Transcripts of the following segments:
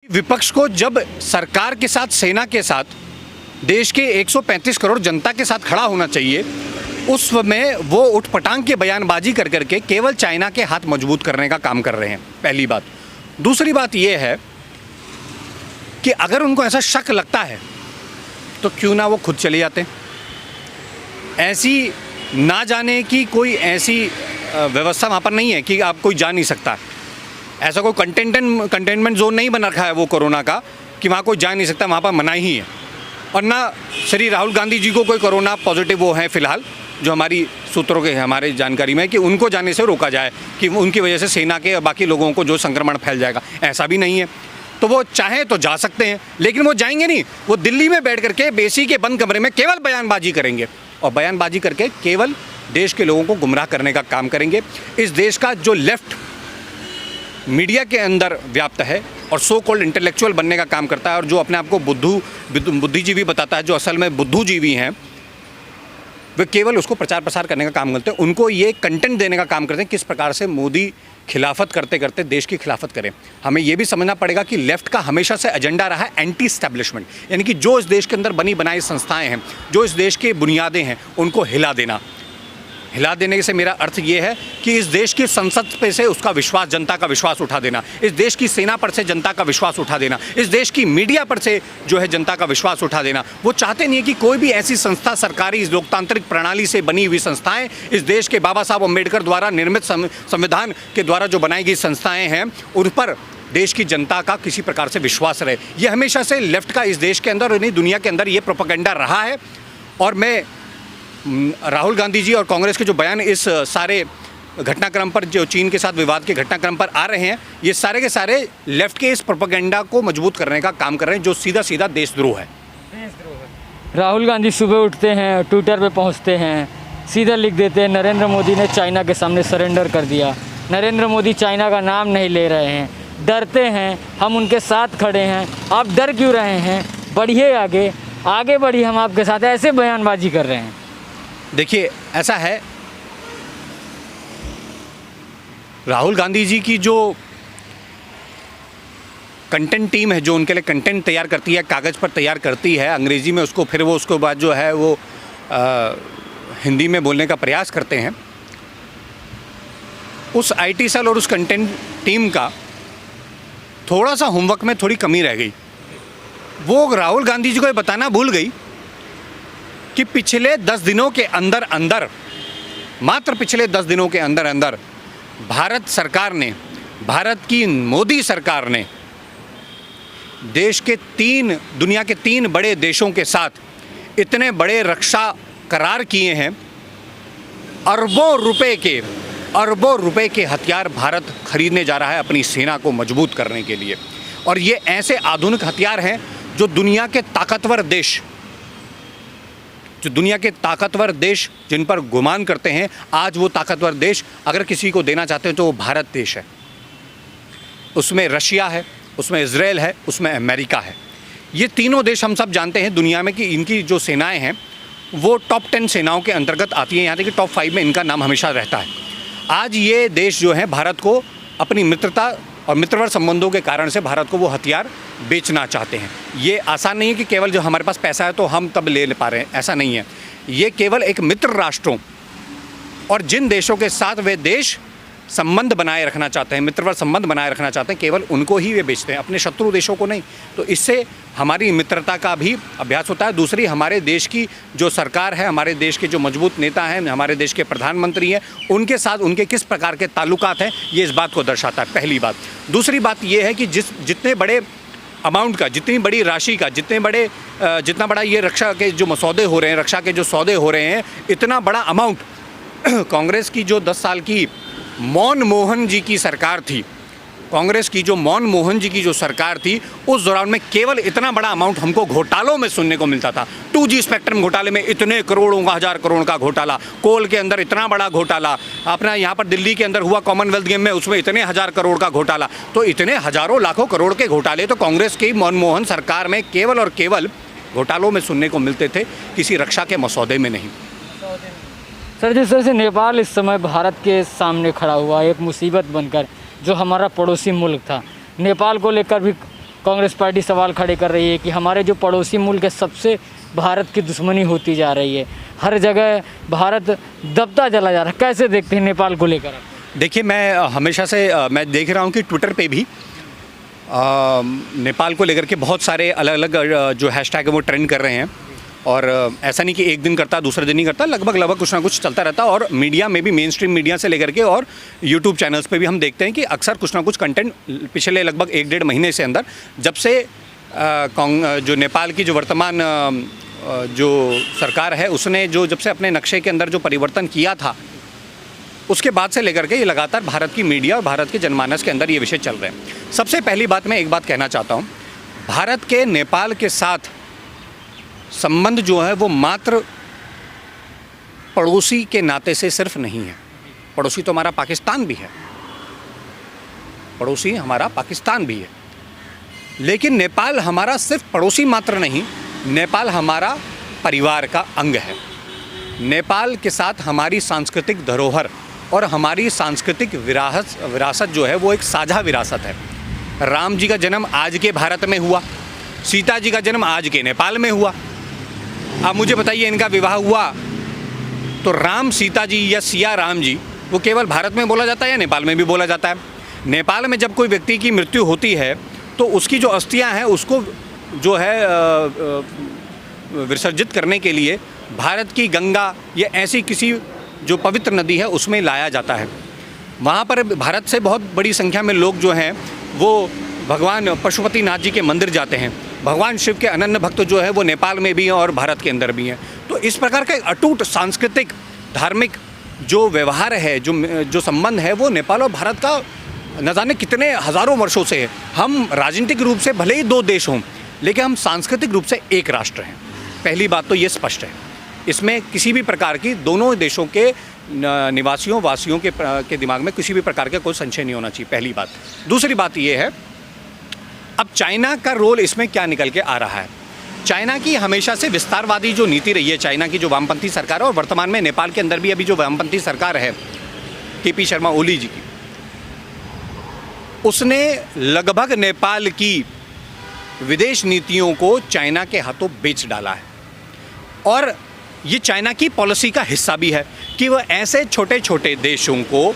विपक्ष को जब सरकार के साथ, सेना के साथ, देश के 135 करोड़ जनता के साथ खड़ा होना चाहिए, उस समय वो उठपटांग के बयानबाजी कर करके केवल चाइना के हाथ मजबूत करने का काम कर रहे हैं, पहली बात। दूसरी बात ये है कि अगर उनको ऐसा शक लगता है तो क्यों ना वो खुद चले जाते। ऐसी ना जाने की कोई ऐसी व्यवस्था वहाँ पर नहीं है कि आप कोई जा नहीं सकता। ऐसा कोई कंटेनमेंट जोन नहीं बना रखा है वो कोरोना का कि वहाँ कोई जा नहीं सकता, वहाँ पर मनाही ही है। और ना श्री राहुल गांधी जी को कोई कोरोना पॉजिटिव वो हैं फ़िलहाल, जो हमारी सूत्रों के हमारे जानकारी में, कि उनको जाने से रोका जाए कि उनकी वजह से सेना के और बाकी लोगों को जो संक्रमण फैल जाएगा, ऐसा भी नहीं है। तो वो चाहें तो जा सकते हैं, लेकिन वो जाएंगे नहीं। वो दिल्ली में बैठ करके बेसी के बंद कमरे में केवल बयानबाजी करेंगे और बयानबाजी करके केवल देश के लोगों को गुमराह करने का काम करेंगे। इस देश का जो लेफ्ट मीडिया के अंदर व्याप्त है और सो कॉल्ड इंटेलेक्चुअल बनने का काम करता है और जो अपने आप को बुद्धिजीवी बताता है, जो असल में बुद्धूजीवी हैं, वे केवल उसको प्रचार प्रसार करने का काम करते हैं। उनको ये कंटेंट देने का काम करते हैं किस प्रकार से मोदी खिलाफत करते करते देश की खिलाफत करें। हमें ये भी समझना पड़ेगा कि लेफ्ट का हमेशा से एजेंडा रहा है एंटी एस्टैब्लिशमेंट, यानी कि जो इस देश के अंदर बनी बनाई संस्थाएं हैं, जो इस देश की बुनियादें हैं, उनको हिला देना। हिला देने से मेरा अर्थ ये है कि इस देश की संसद पे से उसका विश्वास, जनता का विश्वास उठा देना, इस देश की सेना पर से जनता का विश्वास उठा देना, इस देश की मीडिया पर से जो है जनता का विश्वास उठा देना। वो चाहते नहीं है कि कोई भी ऐसी संस्था, सरकारी लोकतांत्रिक प्रणाली से बनी हुई संस्थाएं, इस देश के बाबा साहब अम्बेडकर द्वारा निर्मित संविधान के द्वारा जो बनाई गई संस्थाएं हैं, उन पर देश की जनता का किसी प्रकार से विश्वास रहे। ये हमेशा से लेफ्ट का इस देश के अंदर और नहीं दुनिया के अंदर ये प्रोपेगेंडा रहा है। और मैं राहुल गांधी जी और कांग्रेस के जो बयान इस सारे घटनाक्रम पर, जो चीन के साथ विवाद के घटनाक्रम पर आ रहे हैं, ये सारे के सारे लेफ्ट के इस प्रोपेगेंडा को मजबूत करने का काम कर रहे हैं, जो सीधा सीधा देशद्रोह है। राहुल गांधी सुबह उठते हैं, ट्विटर पे पहुंचते हैं, सीधा लिख देते हैं नरेंद्र मोदी ने चाइना के सामने सरेंडर कर दिया। नरेंद्र मोदी चाइना का नाम नहीं ले रहे हैं, डरते हैं, हम उनके साथ खड़े हैं। आप डर क्यों रहे हैं? बढ़िए आगे, आगे बढ़िए, हम आपके साथ। ऐसे बयानबाजी कर रहे हैं। देखिए, ऐसा है, राहुल गांधी जी की जो कंटेंट टीम है, जो उनके लिए कंटेंट तैयार करती है, कागज़ पर तैयार करती है अंग्रेज़ी में, उसको फिर वो उसके बाद जो है वो हिंदी में बोलने का प्रयास करते हैं। उस IT सेल और उस कंटेंट टीम का थोड़ा सा होमवर्क में थोड़ी कमी रह गई। वो राहुल गांधी जी को ये बताना भूल गई कि पिछले 10 दिनों के अंदर अंदर, मात्र पिछले 10 दिनों के अंदर अंदर भारत सरकार ने, भारत की मोदी सरकार ने देश के दुनिया के 3 बड़े देशों के साथ इतने बड़े रक्षा करार किए हैं। अरबों रुपए के हथियार भारत खरीदने जा रहा है अपनी सेना को मजबूत करने के लिए। और ये ऐसे आधुनिक हथियार हैं जो दुनिया के ताकतवर देश जिन पर गुमान करते हैं, आज वो ताकतवर देश अगर किसी को देना चाहते हैं तो वो भारत देश है। उसमें रशिया है, उसमें इजराइल है, उसमें अमेरिका है। ये तीनों देश हम सब जानते हैं दुनिया में कि इनकी जो सेनाएं हैं वो टॉप 10 सेनाओं के अंतर्गत आती हैं, यहाँ तक कि टॉप 5 में इनका नाम हमेशा रहता है। आज ये देश जो है भारत को अपनी मित्रता और मित्रवर संबंधों के कारण से भारत को वो हथियार बेचना चाहते हैं। ये आसान नहीं है कि केवल जो हमारे पास पैसा है तो हम तब ले पा रहे हैं, ऐसा नहीं है। ये केवल एक मित्र राष्ट्रों और जिन देशों के साथ वे देश संबंध बनाए रखना चाहते हैं, मित्रवर संबंध बनाए रखना चाहते हैं, केवल उनको ही वे बेचते हैं, अपने शत्रु देशों को नहीं। तो इससे हमारी मित्रता का भी अभ्यास होता है। दूसरी, हमारे देश की जो सरकार है, हमारे देश के जो मजबूत नेता हैं, हमारे देश के प्रधानमंत्री हैं, उनके साथ उनके किस प्रकार के ताल्लुकात हैं, ये इस बात को दर्शाता है, पहली बात। दूसरी बात ये है कि जितने बड़े अमाउंट का, जितनी बड़ी राशि का, जितना बड़ा ये रक्षा के जो मसौदे हो रहे हैं, रक्षा के जो सौदे हो रहे हैं, इतना बड़ा अमाउंट कांग्रेस की जो 10 साल की मनमोहन जी की सरकार थी, कांग्रेस की जो मनमोहन जी की जो सरकार थी, उस दौरान में केवल इतना बड़ा अमाउंट हमको घोटालों में सुनने को मिलता था। 2G स्पेक्ट्रम घोटाले में इतने करोड़ों का, 1000 करोड़ का घोटाला, कोल के अंदर इतना बड़ा घोटाला, अपना यहाँ पर दिल्ली के अंदर हुआ कॉमनवेल्थ गेम में, उसमें इतने 1000 करोड़ का घोटाला। तो इतने हजारों लाखों करोड़ के घोटाले तो कांग्रेस की मनमोहन सरकार में केवल और केवल घोटालों में सुनने को मिलते थे, किसी रक्षा के मसौदे में नहीं। सर, जिस तरह से नेपाल इस समय भारत के सामने खड़ा हुआ एक मुसीबत बनकर, जो हमारा पड़ोसी मुल्क था, नेपाल को लेकर भी कांग्रेस पार्टी सवाल खड़े कर रही है कि हमारे जो पड़ोसी मुल्क है सबसे भारत की दुश्मनी होती जा रही है, हर जगह भारत दबता चला जा रहा है। कैसे देखते हैं नेपाल को लेकर आप? देखिए, मैं हमेशा से मैं देख रहा हूँ कि ट्विटर पे भी नेपाल को लेकर के बहुत सारे अलग अलग जो हैशटैग है वो ट्रेंड कर रहे हैं। और ऐसा नहीं कि एक दिन करता दूसरे दिन नहीं करता, लगभग कुछ ना कुछ चलता रहता। और मीडिया में भी, मेन स्ट्रीम मीडिया से लेकर के और यूट्यूब चैनल्स पे भी हम देखते हैं कि अक्सर कुछ ना कुछ कंटेंट पिछले लगभग 1-1.5 महीने से अंदर, जब से जो नेपाल की जो वर्तमान जो सरकार है उसने जब से अपने नक्शे के अंदर जो परिवर्तन किया था, उसके बाद से लेकर के ये लगातार भारत की मीडिया और भारत के जनमानस के अंदर ये विषय चल रहे हैं। सबसे पहली बात मैं एक बात कहना चाहता हूँ, भारत के नेपाल के साथ संबंध जो है वो मात्र पड़ोसी के नाते से सिर्फ नहीं है। पड़ोसी तो हमारा पाकिस्तान भी है, पड़ोसी हमारा पाकिस्तान भी है, लेकिन नेपाल हमारा सिर्फ पड़ोसी मात्र नहीं, नेपाल हमारा परिवार का अंग है। नेपाल के साथ हमारी सांस्कृतिक धरोहर और हमारी सांस्कृतिक विरासत जो है वो एक साझा विरासत है। राम जी का जन्म आज के भारत में हुआ, सीता जी का जन्म आज के नेपाल में हुआ। अब मुझे बताइए, इनका विवाह हुआ तो राम सीता जी या सिया राम जी वो केवल भारत में बोला जाता है या नेपाल में भी बोला जाता है? नेपाल में जब कोई व्यक्ति की मृत्यु होती है तो उसकी जो अस्थियां हैं उसको जो है विसर्जित करने के लिए भारत की गंगा या ऐसी किसी जो पवित्र नदी है उसमें लाया जाता है। वहाँ पर भारत से बहुत बड़ी संख्या में लोग जो हैं वो भगवान पशुपतिनाथ जी के मंदिर जाते हैं। भगवान शिव के अनन्य भक्त जो है वो नेपाल में भी हैं और भारत के अंदर भी हैं। तो इस प्रकार का एक अटूट सांस्कृतिक धार्मिक जो व्यवहार है, जो संबंध है, वो नेपाल और भारत का न जाने कितने हज़ारों वर्षों से है। हम राजनीतिक रूप से भले ही 2 देश हों, लेकिन हम सांस्कृतिक रूप से एक राष्ट्र हैं। पहली बात तो ये स्पष्ट है, इसमें किसी भी प्रकार की दोनों देशों के निवासियों वासियों के दिमाग में किसी भी प्रकार का कोई संशय नहीं होना चाहिए, पहली बात। दूसरी बात ये है, अब चाइना का रोल इसमें क्या निकल के आ रहा है। चाइना की हमेशा से विस्तारवादी जो नीति रही है, चाइना की जो वामपंथी सरकार है, और वर्तमान में नेपाल के अंदर भी अभी जो वामपंथी सरकार है केपी शर्मा ओली जी की, उसने लगभग नेपाल की विदेश नीतियों को चाइना के हाथों बेच डाला है। और ये चाइना की पॉलिसी का हिस्सा भी है कि वह ऐसे छोटे छोटे देशों को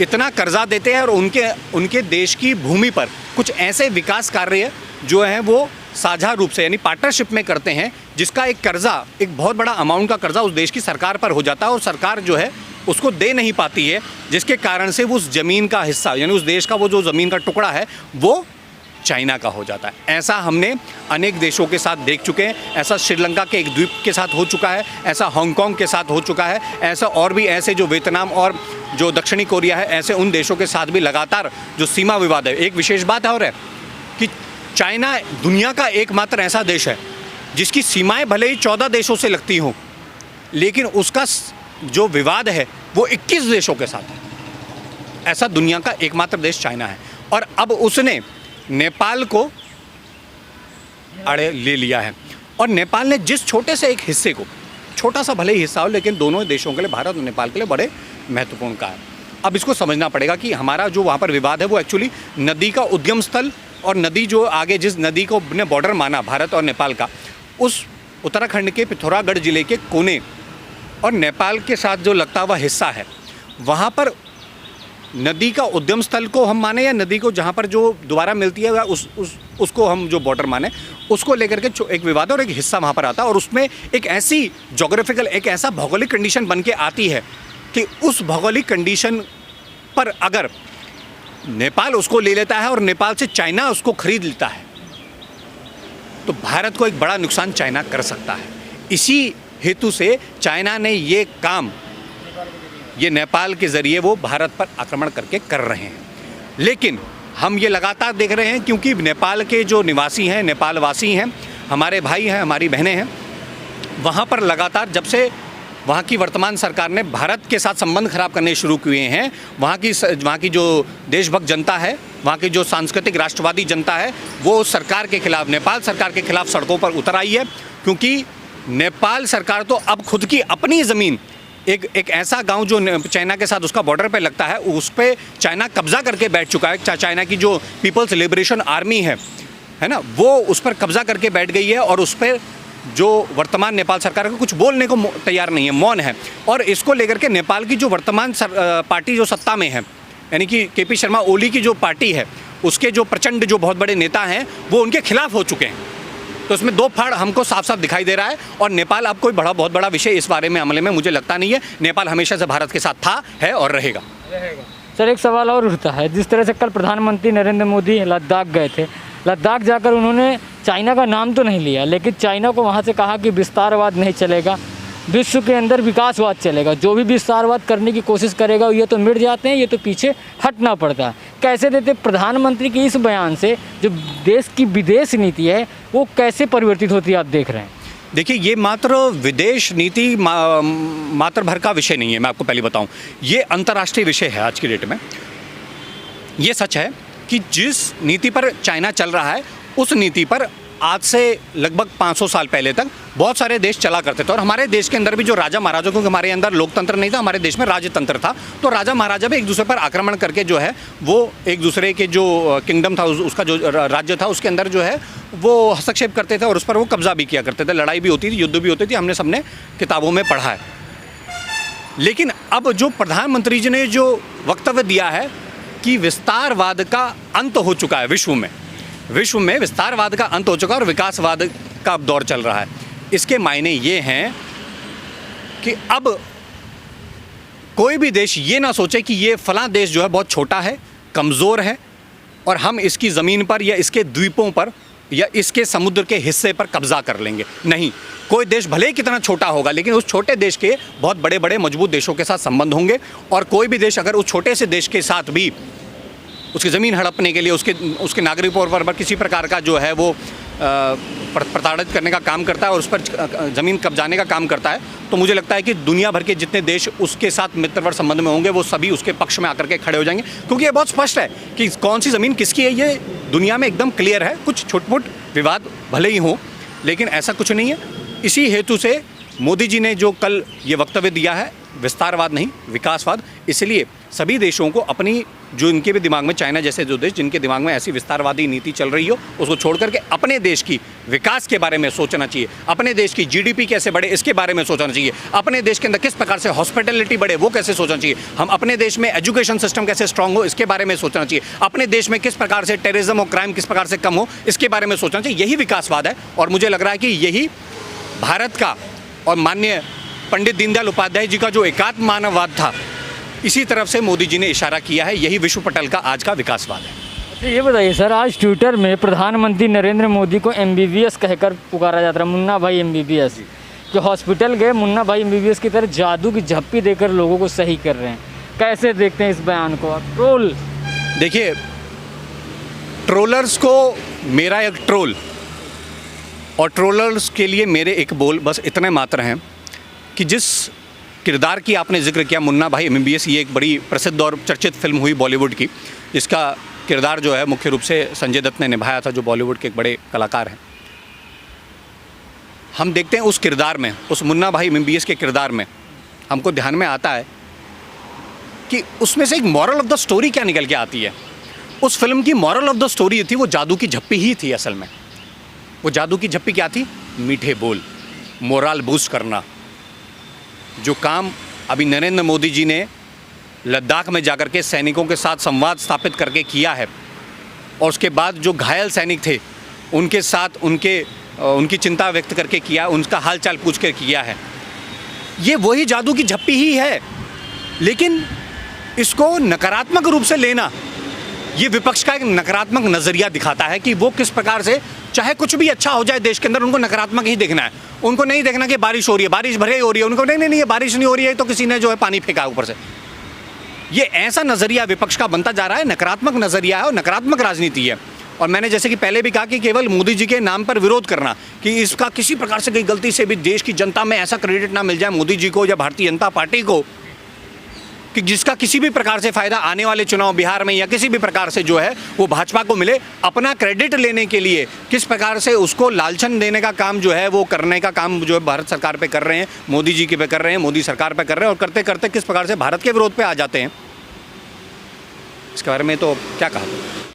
इतना कर्जा देते हैं और उनके देश की भूमि पर कुछ ऐसे विकास कार्य जो हैं वो साझा रूप से यानी पार्टनरशिप में करते हैं, जिसका एक कर्जा, एक बहुत बड़ा अमाउंट का कर्जा उस देश की सरकार पर हो जाता है और सरकार जो है उसको दे नहीं पाती है, जिसके कारण से वो उस ज़मीन का हिस्सा यानी उस देश का वो जो ज़मीन का टुकड़ा है वो चाइना का हो जाता है। ऐसा हमने अनेक देशों के साथ देख चुके हैं। ऐसा श्रीलंका के एक द्वीप के साथ हो चुका है, ऐसा हांगकांग के साथ हो चुका है, ऐसा और भी ऐसे जो वियतनाम और जो दक्षिणी कोरिया है, ऐसे उन देशों के साथ भी लगातार जो सीमा विवाद है। एक विशेष बात और है कि चाइना दुनिया का एकमात्र ऐसा देश है जिसकी सीमाएं भले ही 14 देशों से लगती हों, लेकिन उसका जो विवाद है वो 21 देशों के साथ है। ऐसा दुनिया का एकमात्र देश चाइना है। और अब उसने नेपाल को अड़े ले लिया है और नेपाल ने जिस छोटे से एक हिस्से को, छोटा सा भले ही हिस्सा हो, लेकिन दोनों देशों के लिए, भारत और नेपाल के लिए बड़े महत्वपूर्ण का है। अब इसको समझना पड़ेगा कि हमारा जो वहाँ पर विवाद है वो एक्चुअली नदी का उद्गम स्थल और नदी जो आगे जिस नदी को ने बॉर्डर माना भारत और नेपाल का, उस उत्तराखंड के पिथौरागढ़ ज़िले के कोने और नेपाल के साथ जो लगता हुआ हिस्सा है, वहाँ पर नदी का उद्गम स्थल को हम माने या नदी को जहाँ पर जो दोबारा मिलती है उसको हम जो बॉर्डर माने, उसको लेकर के एक विवाद और एक हिस्सा वहाँ पर आता है। और उसमें एक ऐसी जोग्राफिकल, एक ऐसा भौगोलिक कंडीशन बन के आती है कि उस भौगोलिक कंडीशन पर अगर नेपाल उसको ले लेता है और नेपाल से चाइना उसको खरीद लेता है तो भारत को एक बड़ा नुकसान चाइना कर सकता है। इसी हेतु से चाइना ने ये काम ये नेपाल के ज़रिए वो भारत पर आक्रमण करके कर रहे हैं। लेकिन हम ये लगातार देख रहे हैं क्योंकि नेपाल के जो निवासी हैं, नेपालवासी हैं, हमारे भाई हैं, हमारी बहनें हैं, वहाँ पर लगातार जब से वहाँ की वर्तमान सरकार ने भारत के साथ संबंध खराब करने शुरू किए हैं, वहाँ की जो देशभक्त जनता है, वहाँ की जो सांस्कृतिक राष्ट्रवादी जनता है, वो सरकार के खिलाफ, नेपाल सरकार के खिलाफ सड़कों पर उतर आई है। क्योंकि नेपाल सरकार तो अब खुद की अपनी ज़मीन, एक ऐसा गांव जो चाइना के साथ उसका बॉर्डर पे लगता है, उस पर चाइना कब्जा करके बैठ चुका है। चाइना की जो पीपल्स लिबरेशन आर्मी है है ना, वो उस पर कब्जा करके बैठ गई है और उस पर जो वर्तमान नेपाल सरकार को कुछ बोलने को तैयार नहीं है, मौन है। और इसको लेकर के नेपाल की जो वर्तमान पार्टी जो सत्ता में है, यानी कि केपी शर्मा ओली की जो पार्टी है, उसके जो प्रचंड जो बहुत बड़े नेता हैं वो उनके खिलाफ हो चुके हैं। तो इसमें दो फाड़ हमको साफ साफ दिखाई दे रहा है। और नेपाल अब कोई बहुत बड़ा विषय इस बारे में अमले में मुझे लगता नहीं है। नेपाल हमेशा से भारत के साथ था, है और रहेगा। सर एक सवाल और उठता है, जिस तरह से कल प्रधानमंत्री नरेंद्र मोदी लद्दाख गए थे, लद्दाख जाकर उन्होंने चाइना का नाम तो नहीं लिया, लेकिन चाइना को वहाँ से कहा कि विस्तारवाद नहीं चलेगा, विश्व के अंदर विकासवाद चलेगा, जो भी विस्तारवाद करने की कोशिश करेगा ये तो मिट जाते हैं, ये तो पीछे हटना पड़ता है। कैसे देते प्रधानमंत्री के इस बयान से जो देश की विदेश नीति है वो कैसे परिवर्तित होती है, आप देख रहे हैं? देखिए, ये मात्र विदेश नीति मात्र भर का विषय नहीं है, मैं आपको पहले बताऊं, ये अंतर्राष्ट्रीय विषय है आज की डेट में। ये सच है कि जिस नीति पर चाइना चल रहा है उस नीति पर आज से लगभग 500 साल पहले तक बहुत सारे देश चला करते थे। और हमारे देश के अंदर भी जो राजा महाराजा, क्योंकि हमारे अंदर लोकतंत्र नहीं था, हमारे देश में राजतंत्र था, तो राजा महाराजा भी एक दूसरे पर आक्रमण करके जो है वो एक दूसरे के जो किंगडम था, उसका जो राज्य था, उसके अंदर जो है वो हस्तक्षेप करते थे और उस पर वो कब्जा भी किया करते थे। लड़ाई भी होती थी, युद्ध भी होती थी, हमने सबने किताबों में पढ़ा है। लेकिन अब जो प्रधानमंत्री जी ने जो वक्तव्य दिया है कि विस्तारवाद का अंत हो चुका है, विश्व में विस्तारवाद का अंत हो चुका है और विकासवाद का अब दौर चल रहा है, इसके मायने ये हैं कि अब कोई भी देश ये ना सोचे कि ये फलां देश जो है बहुत छोटा है, कमज़ोर है और हम इसकी ज़मीन पर या इसके द्वीपों पर या इसके समुद्र के हिस्से पर कब्जा कर लेंगे। नहीं, कोई देश भले ही कितना छोटा होगा, लेकिन उस छोटे देश के बहुत बड़े बड़े मजबूत देशों के साथ संबंध होंगे। और कोई भी देश अगर उस छोटे से देश के साथ भी उसकी ज़मीन हड़पने के लिए, उसके नागरिकों पर किसी प्रकार का जो है वो प्रताड़ित करने का काम करता है और उस पर ज़मीन कब्जाने का काम करता है, तो मुझे लगता है कि दुनिया भर के जितने देश उसके साथ मित्रवर संबंध में होंगे वो सभी उसके पक्ष में आकर के खड़े हो जाएंगे। क्योंकि ये बहुत स्पष्ट है कि कौन सी ज़मीन किसकी है, ये दुनिया में एकदम क्लियर है। कुछ छोट-मोट विवाद भले ही हो, लेकिन ऐसा कुछ नहीं है। इसी हेतु से मोदी जी ने जो कल ये वक्तव्य दिया है, विस्तारवाद नहीं विकासवाद, इसलिए सभी देशों को अपनी जो इनके भी दिमाग में, चाइना जैसे जो देश जिनके दिमाग में ऐसी विस्तारवादी नीति चल रही हो, उसको छोड़ करके अपने देश की विकास के बारे में सोचना चाहिए। अपने देश की जीडीपी कैसे बढ़े इसके बारे में सोचना चाहिए। अपने देश के अंदर किस प्रकार से हॉस्पिटैलिटी बढ़े वो कैसे सोचना चाहिए। हम अपने देश में एजुकेशन सिस्टम कैसे स्ट्रांग हो इसके बारे में सोचना चाहिए। अपने देश में किस प्रकार से टेररिज्म और क्राइम किस प्रकार से कम हो इसके बारे में सोचना चाहिए। यही विकासवाद है और मुझे लग रहा है कि यही भारत का और माननीय पंडित दीनदयाल उपाध्याय जी का जो एकात्म मानववाद था, इसी तरफ से मोदी जी ने इशारा किया है। यही विश्व पटल का आज का विकासवाद है। अच्छा ये बताइए सर, आज ट्विटर में प्रधानमंत्री नरेंद्र मोदी को MBBS कहकर पुकारा जाता है, मुन्ना भाई MBBS, जो हॉस्पिटल गए मुन्ना भाई MBBS की तरह जादू की झप्पी देकर लोगों को सही कर रहे हैं। कैसे देखते हैं इस बयान को आप? ट्रोल, देखिए, ट्रोलर्स को मेरा एक ट्रोल और ट्रोलर्स के लिए मेरे एक बोल बस इतने मात्र हैं कि जिस किरदार की आपने जिक्र किया, मुन्ना भाई MBBS, ये एक बड़ी प्रसिद्ध और चर्चित फिल्म हुई बॉलीवुड की, जिसका किरदार जो है मुख्य रूप से संजय दत्त ने निभाया था, जो बॉलीवुड के एक बड़े कलाकार हैं। हम देखते हैं उस किरदार में, उस मुन्ना भाई MBBS के किरदार में हमको ध्यान में आता है कि उसमें से एक मॉरल ऑफ द स्टोरी क्या निकल के आती है। उस फिल्म की मॉरल ऑफ द स्टोरी थी वो जादू की झप्पी ही थी। असल में वो जादू की झप्पी क्या थी? मीठे बोल, मोरल बूस्ट करना। जो काम अभी नरेंद्र मोदी जी ने लद्दाख में जाकर के सैनिकों के साथ संवाद स्थापित करके किया है और उसके बाद जो घायल सैनिक थे उनके साथ उनकी चिंता व्यक्त करके किया, उनका हालचाल पूछ कर किया है, ये वही जादू की झप्पी ही है। लेकिन इसको नकारात्मक रूप से लेना, ये विपक्ष का एक नकारात्मक नज़रिया दिखाता है कि वो किस प्रकार से चाहे कुछ भी अच्छा हो जाए देश के अंदर, उनको नकारात्मक ही देखना है। उनको नहीं देखना कि बारिश हो रही है, बारिश भले ही हो रही है, उनको नहीं ये बारिश नहीं हो रही है तो किसी ने जो है पानी फेंका ऊपर से। ये ऐसा नज़रिया विपक्ष का बनता जा रहा है, नकारात्मक नज़रिया है और नकारात्मक राजनीति है। और मैंने जैसे कि पहले भी कहा कि केवल मोदी जी के नाम पर विरोध करना, कि इसका किसी प्रकार से कहीं गलती से भी देश की जनता में ऐसा क्रेडिट ना मिल जाए मोदी जी को या भारतीय जनता पार्टी को कि जिसका किसी भी प्रकार से फ़ायदा आने वाले चुनाव बिहार में या किसी भी प्रकार से जो है वो भाजपा को मिले, अपना क्रेडिट लेने के लिए किस प्रकार से उसको लालचन देने का काम जो है वो करने का काम जो है भारत सरकार पे कर रहे हैं, मोदी जी के पे कर रहे हैं, मोदी सरकार पे कर रहे हैं। और करते करते किस प्रकार से भारत के विरोध पे आ जाते हैं, इसके बारे में तो क्या कहा।